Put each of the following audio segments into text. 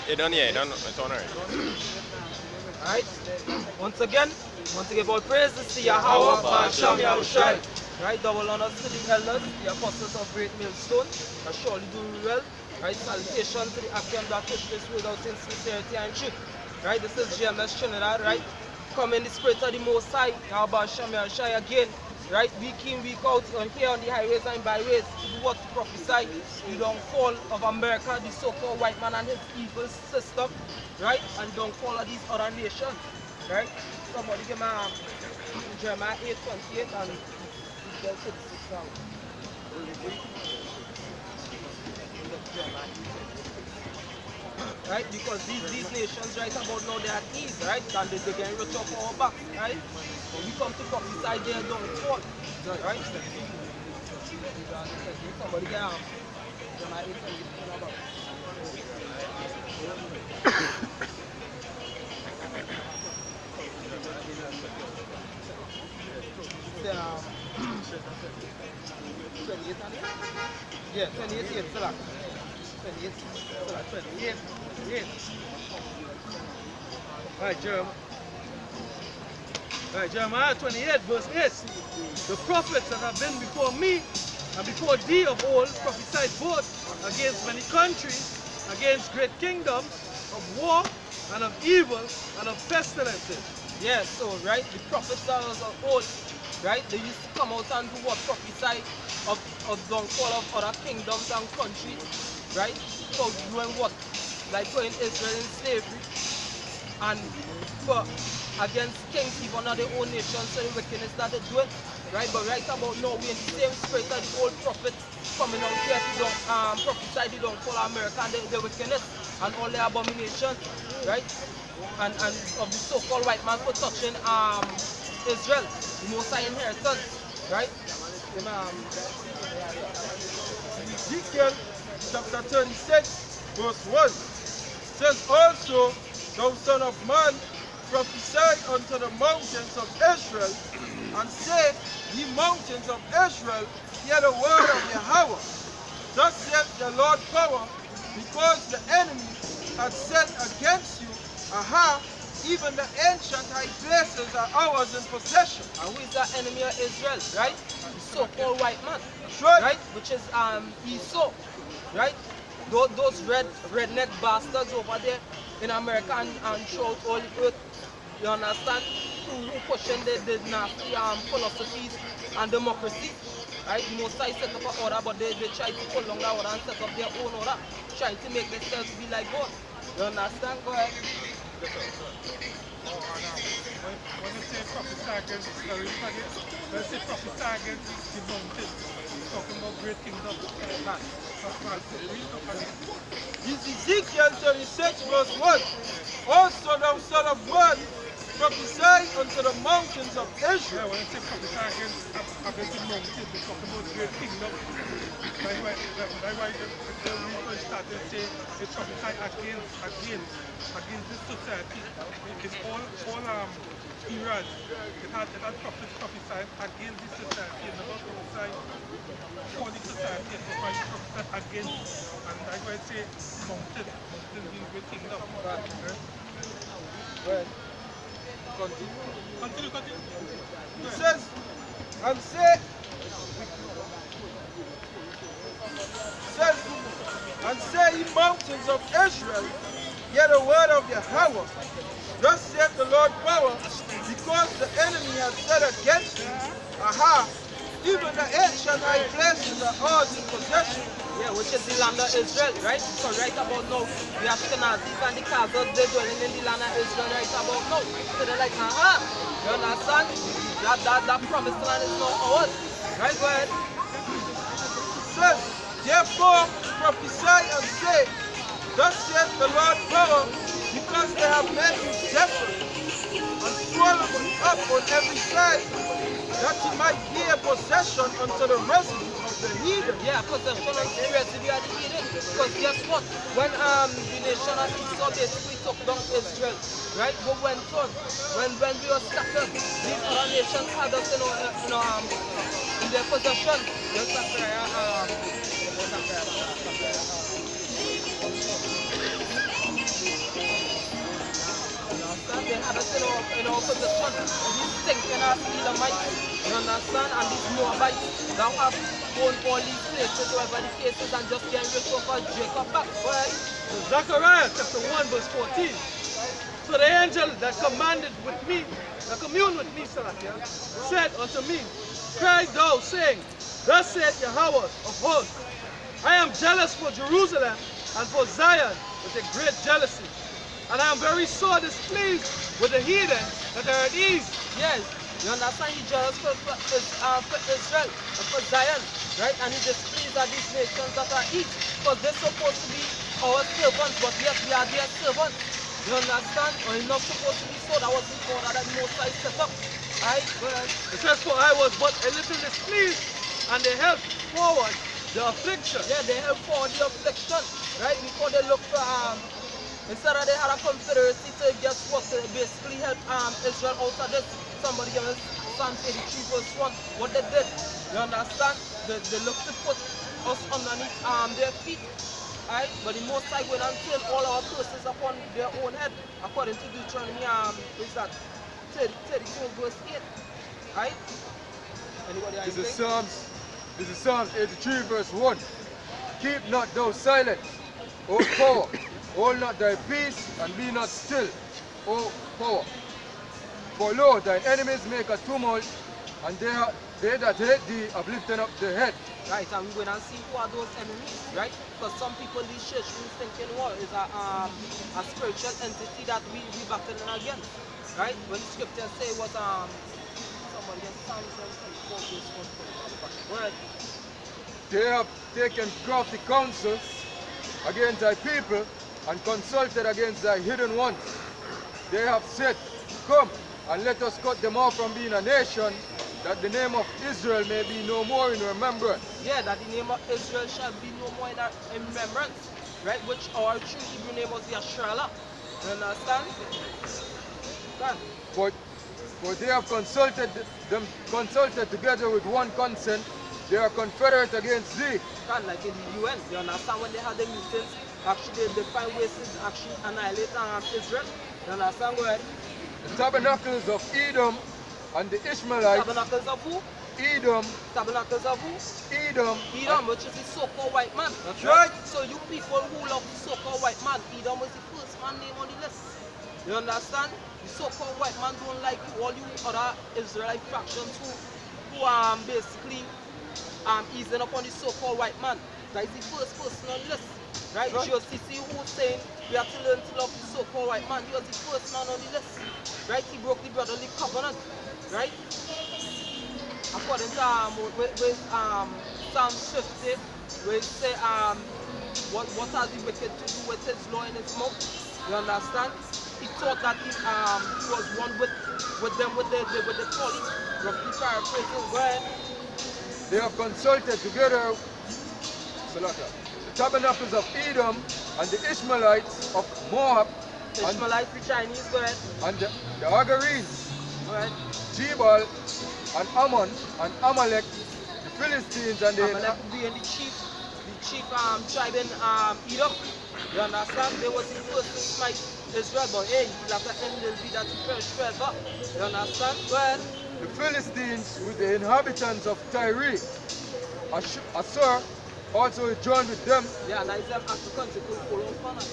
It done, yeah, it done, it's on already. Alright? Want to give all praises to Yahweh, Ba'asham Yahushai. Right, double honors to the elders, the apostles of Great Millstone, that surely do well. Right, salutation to the Akim that push this without in sincerity and truth. Right, this is GMS Trinidad, right? Come in the spirit of the Most High, Yahweh Ba'asham Yahushai again. Right, week in, week out, on here on the highways and byways, to do what to prophesy the downfall of America, the so-called white man and his evil system, right, and downfall of these other nations, right. Somebody give me Jeremiah 8:28 and Ezekiel 36 now. Right, because these nations right about now they are at ease, right, and they're getting rich off our back, right. When we come to prophesy their downfall, right. Somebody get Jeremiah 8:28 about. 28 on it? Yeah, 28 8 select. 28 select 28 8. Alright, Jeremiah 28 verse 8. The prophets that have been before me and before thee of old prophesied both against many countries, against great kingdoms, of war and of evil and of pestilences. Yeah, so right, the prophets that was of old, right, they used to come out and do what prophesy of downfall of other kingdoms and countries, right? So doing what? Like putting Israel in slavery and for against kings even of their own nation, so the wickedness that they do it, right? But right about now we in the same spirit of the old prophets coming out here to prophesy the downfall of America and the wickedness and all their abominations, right? And of the so-called white man for touching Israel, the Most High inheritance, right? Ezekiel chapter 36 verse 1 says also, thou son of man, prophesy unto the mountains of Israel, and say, ye mountains of Israel, hear the word of Yahweh. Thus saith the Lord power, because the enemy hath set against you, aha, even the ancient high places are ours in possession. And who is that enemy of Israel, right? The so-called white man, Right. right? Which is Esau, right? Those redneck bastards over there in America and throughout all the earth, you understand? Who pushing the nasty philosophies and democracy, right? The Most High set up an order, but they try to pull down that order and set up their own order, trying to make themselves be like God. You understand? Go ahead. When you say prophesy against Israel, when you say prophesy against the mountains, you're talking about great kingdoms. This is Ezekiel 36 verse 1. Also thou son of man, prophesy unto the mountains of Israel. Yeah, when you say prophesy against the mountains, you're talking about great kingdoms. That's why we first started to say it's prophesy against this society. It's all eras. It had prophesied against this society. It never prophesied for the society. It prophesied against. And that's why I say mountain being great kingdom. Well, Continue. it says, and say ye mountains of Israel, hear the word of Yahweh. Thus saith the Lord power, because the enemy has set against you, aha, even the ancient high places are ours in possession. Yeah, which is the land of Israel, right? So right about now, the Ashkenazis and the Khazars, they're dwelling in the land of Israel right about now. So they're like, aha, you understand? That promised land is not ours. Right, go ahead. It says, therefore prophesy and say, thus saith the Lord power, because they have made you desolate and swallowed you up on every side, that you might be a possession unto the residue of the heathen. Yeah, possession and residue of the heathen. Because guess what? When the nation of Esau basically took down Israel, right? What went on? When we were scattered, these other nations had us in their possession. in our position. These thinking as Elamites, you understand? And these Moabites that have gone all these places, wherever the cases, and just getting rid of Jacob back. Right? Zechariah chapter 1 verse 14. So the angel that commanded with me, that communed with me, Salakia, said unto me, cry thou, saying, thus saith Yahweh of hosts, I am jealous for Jerusalem and for Zion with a great jealousy. And I am very sore displeased with the heathen that are at ease. Yes, you understand? He's jealous for Israel and for Zion, right? And he's displeased at these nations that are east, because they're supposed to be our servants, but yet we are their servants. You understand? Or it's not supposed to be so. That was before that Most High set up. Right? It says, for I was but a little displeased, and they helped forward the affliction. Yeah, they helped forward the affliction, right? Before they looked for instead of they had a confederacy to just what to basically help Israel out of this. Somebody gave us Psalm 83 verse 1. What they did, you understand? They looked to put us underneath their feet. Right? But the Most High went and turned all our curses upon their own head, according to Deuteronomy, is that 32 verse 8. Right? Anybody This is Psalms 83 verse 1. Keep not thou silent, O power, hold not thy peace, and be not still, O power. For lo, thine enemies make a tumult, and they that hate thee have lifted up their head. Right, and we're going to see who are those enemies, right? Because some people, these church groups thinking war is a spiritual entity that we battling against, right? When the scriptures say what somebody else Psalm 74 verse 1. They have taken crafty counsels against thy people, and consulted against thy hidden ones. They have said, come, and let us cut them off from being a nation, that the name of Israel may be no more in remembrance. Yeah, that the name of Israel shall be no more in remembrance, right? Which our true Hebrew name was Yashrala. You understand? For they have consulted together with one consent. They are confederate against thee. Like in the UN, you understand? When they had the meetings, actually they find ways to actually annihilate Israel. You understand? Go ahead. The tabernacles of Edom and the Ishmaelites. Tabernacles of who? Edom. Tabernacles of who? Edom. Edom, which is the so-called white man. That's right. So you people who love the so-called white man, Edom was the first man name on the list. You understand? The so-called white man don't like you. All you other Israelite factions who basically easing up on the so-called white man. That is the first person on the list. Right? GOCC who saying we have to learn to love the so-called white man. He was the first man on the list. Right? He broke the brotherly covenant. Right? According to Psalm 50, where it say what are the wicked to do with his law in his mouth? You understand? He thought that he was one with them with the police. Roughly paraphrasing. Go ahead. They have consulted together the tabernacles of Edom and the Ishmaelites of Moab. Ishmaelites, the Chinese, go ahead. And the Agarenes, Go ahead. Jebal and Ammon and Amalek, the Philistines and the Amalek being the chief tribe in Edom. You understand? They was the first to smite Israel, but hey, like the end will be that first forever. You understand? Go ahead. The Philistines with the inhabitants of Tyre. Assur also joined with them. Yeah, and I said Africans, they could follow up on that.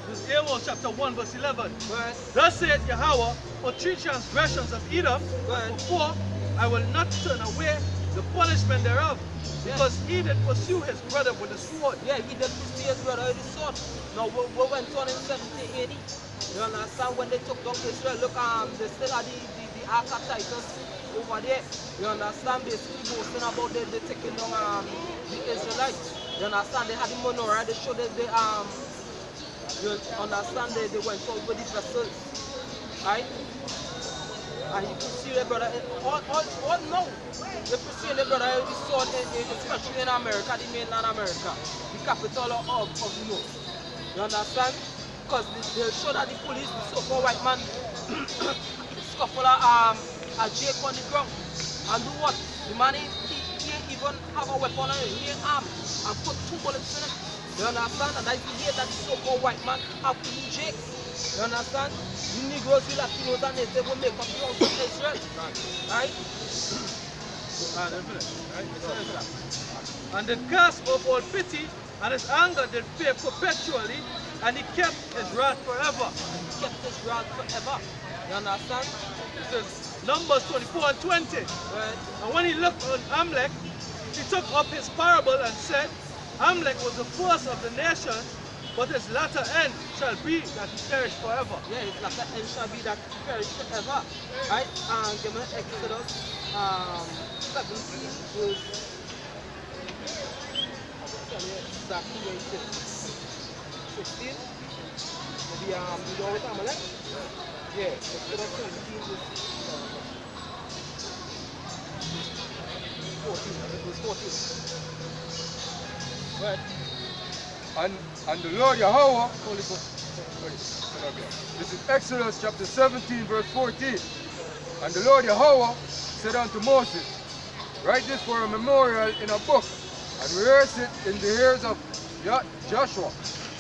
This is Amos chapter 1 verse 11. Go ahead. Thus saith Yahweh, for 3 transgressions of Edom, Go ahead. and for 4 I will not turn away the punishment thereof, because he did pursue his brother with a sword. Yeah, he did pursue his brother with a sword. Now, what went on in 70 AD? You understand? When they took down Israel, look, they still had the Ark of Titus over there. You understand? Basically boasting about they taking down the Israelites. You understand? They had the menorah, they showed that they you understand? They went out with the vessels. Right? And he pursued their brother. All no. They pursued their brother with the sword, especially in America, the mainland America, the capital of the North. You understand? Because they show that the police, the so-called white man, scuffle a Jake on the ground. And do what? The man, he even have a weapon on him, he ain't armed, and put 2 bullets in it. You understand? And that's the hate that the so-called white man have to do Jake. You understand? The Negroes, the Latinos, and they will make up the house of Israel. Right? And the curse of all pity and his anger did fear perpetually, and he kept his wrath forever. He kept his wrath forever. You understand? This is Numbers 24 and 20. Right? And when he looked on Amalek, he took up his parable and said, Amalek was the first of the nations, but his latter end shall be that he perish forever. Yeah, his latter end shall be that he perish forever. Right? Give me Exodus 17 verse. I'll tell you exactly where it is. 16. Maybe you know with Amalek? Yeah, Exodus 17 verse 14. It was 14. Right. And the Lord Yahweh, Holy Ghost, this is Exodus chapter 17 verse 14. And the Lord Yahweh said unto Moses, write this for a memorial in a book, and rehearse it in the ears of Joshua.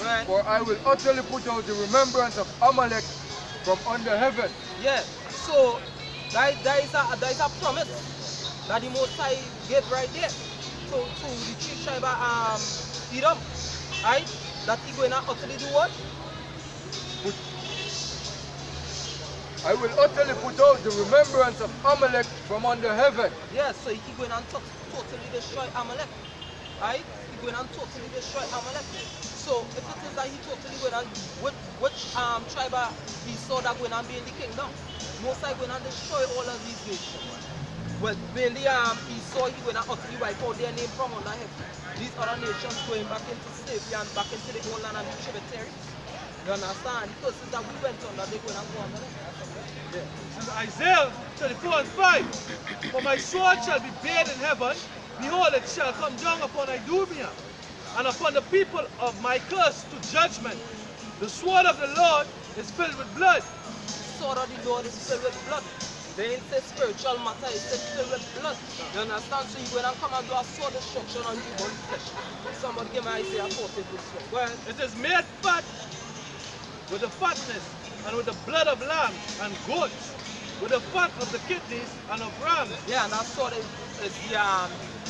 Right. For I will utterly put out the remembrance of Amalek from under heaven. Yeah, so there is a promise that the Most High gave right there to the chief tribe of Edom, right? That he going to utterly do what? I will utterly put out the remembrance of Amalek from under heaven. Yeah, so he going to totally destroy Amalek, right? He going to totally destroy Amalek. So if it is that he totally going to, which tribe he saw that going to be in the kingdom? Most High going to destroy all of these nations. Well, mainly he saw he going to utterly wipe out their name from under heaven. These other nations going back into slavery and back into the old land and the tributaries. You understand? Because since that we went under, they're going to go under them. This is Isaiah 34 and 5. For my sword shall be bared in heaven, behold, it shall come down upon Idumea, and upon the people of my curse to judgment. The sword of the Lord is filled with blood. The sword of the Lord is filled with blood. They didn't say spiritual matter, it said filled with blood. You understand? So you're going to come and do a sword destruction on human flesh. Somebody give me Isaiah 40 verse 1. Go ahead. It is made fat with the fatness and with the blood of lambs and goats, with the fat of the kidneys and of rams. Yeah, and that sword is the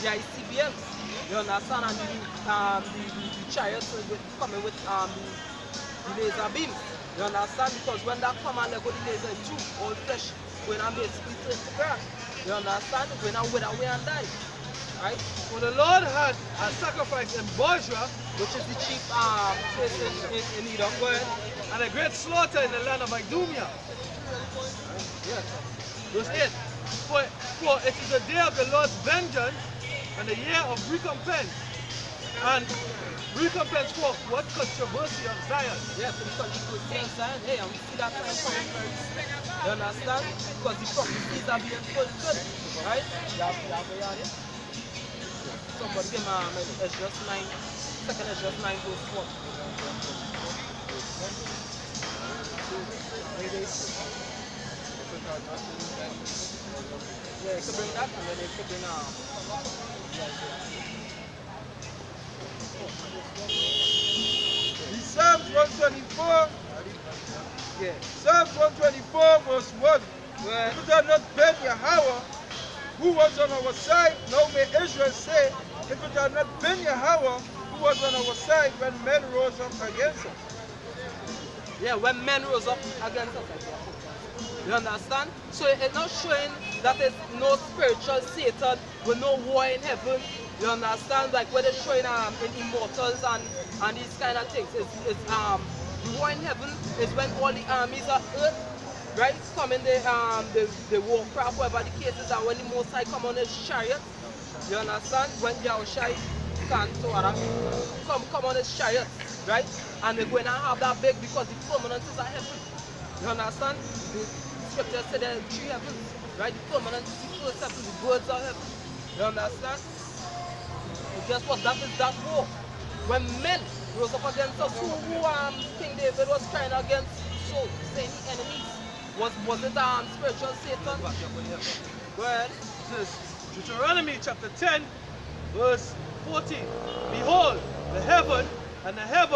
ICBMs. You understand? And the chariots coming with the laser beams. You understand? Because when that come and they go the laser through, all flesh going and basically turn to grass. You understand? Going and wither away and die. Right? For the Lord had a sacrifice in Bozrah, Which is the chief place in Edom. Go ahead. and a great slaughter in the land of Idumea. Yeah. Verse 8. For it is the day of the Lord's vengeance and the year of recompense. And recompense for what? Controversy of Zion. Yeah, so because you could say Zion, hey, and we see that time coming very soon. You understand? Because the prophecies are being fulfilled. Right? You have here. Somebody give me Ezra 9, 2nd Ezra 9 verse 1. Yeah, you could bring that and then you could bring In Psalms 124, yeah. Psalms 124 verse 1. Well, If it had not been Yahweh who was on our side, now may Israel say, if it had not been Yahweh who was on our side when men rose up against us. yeah, when men rose up against us. You understand? So it's not showing that there's no spiritual Satan with no war in heaven. You understand? Like what they're showing in Immortals and these kind of things. It's the war in heaven is when all the armies of earth, right, come in the warcraft, whatever the case is, and when the Most High come on his chariot. You understand? When Yahushai can't come on his chariot, right? And they're going to have that big because the firmament is a heaven. You understand? The scripture said there are 3 heavens, right? The firmament is the first heaven, the birds are heaven. You understand? And guess what? That is that war. When men rose up against us, who King David was crying against, so saying the enemies. Was it spiritual Satan? Go ahead. This is Deuteronomy chapter 10, verse 14. Behold, the heaven and the heaven